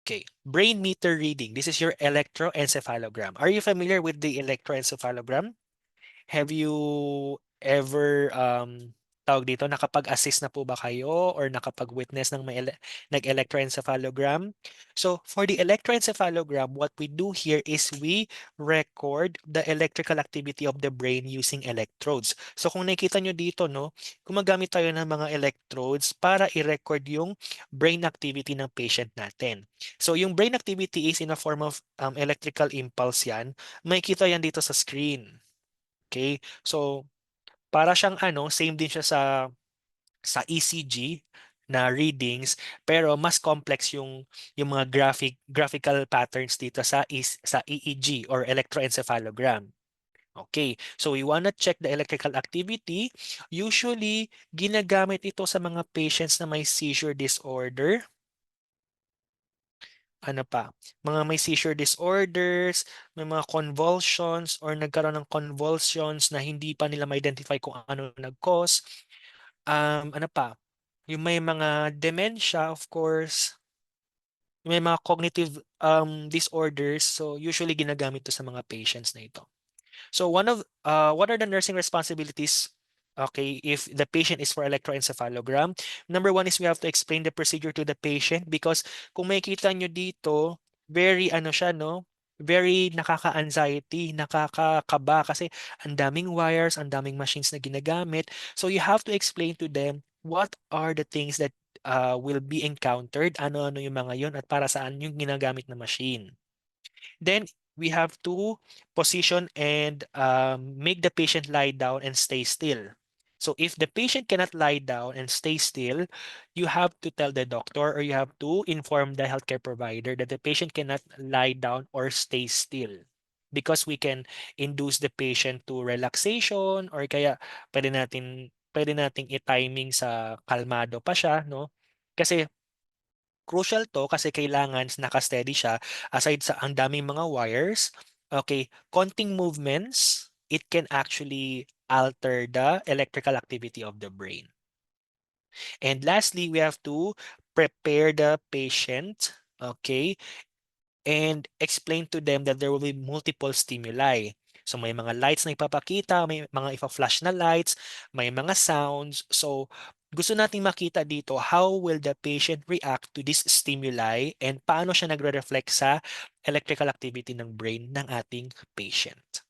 Okay, brain meter reading. This is your electroencephalogram. Are you familiar with the electroencephalogram? Have you ever tawag dito, nakapag-assist na po ba kayo or nakapag-witness ng nag-electroencephalogram? So, for the electroencephalogram, what we do here is we record the electrical activity of the brain using electrodes. So, kung nakikita nyo dito, no, gumagamit tayo ng mga electrodes para i-record yung brain activity ng patient natin. So, yung brain activity is in a form of electrical impulse yan. Makikita yan dito sa screen. Okay? So, para siyang ano, same din siya sa ECG na readings, pero mas complex yung mga graphical patterns dito sa EEG or electroencephalogram. Okay, so we wanna check the electrical activity. Usually, ginagamit ito sa mga patients na may seizure disorder. Ano pa? Mga may seizure disorders, may mga convulsions or nagkaroon ng convulsions na hindi pa nila ma-identify kung ano nag-cause. Ano pa? Yung may mga dementia, of course, may mga cognitive disorders. So usually ginagamit to sa mga patients na ito. So what are the nursing responsibilities? Okay, if the patient is for electroencephalogram, number one is we have to explain the procedure to the patient because kung makikita nyo dito, very ano siya, no? Very nakaka-anxiety, nakakakaba kasi ang daming wires, ang daming machines na ginagamit. So you have to explain to them what are the things that will be encountered, ano-ano yung mga yun at para saan yung ginagamit na machine. Then we have to position and make the patient lie down and stay still. So if the patient cannot lie down and stay still, you have to tell the doctor or you have to inform the healthcare provider that the patient cannot lie down or stay still because we can induce the patient to relaxation or kaya pwede nating i-timing sa kalmado pa siya, no? Kasi crucial to kasi kailangan naka-steady siya aside sa ang daming mga wires. Okay, konting movements, it can actually alter the electrical activity of the brain. And lastly, we have to prepare the patient, okay, and explain to them that there will be multiple stimuli. So may mga lights na ipapakita, may mga ipa-flash na lights, may mga sounds. So gusto nating makita dito how will the patient react to this stimuli and paano siya nagre-reflect sa electrical activity ng brain ng ating patient.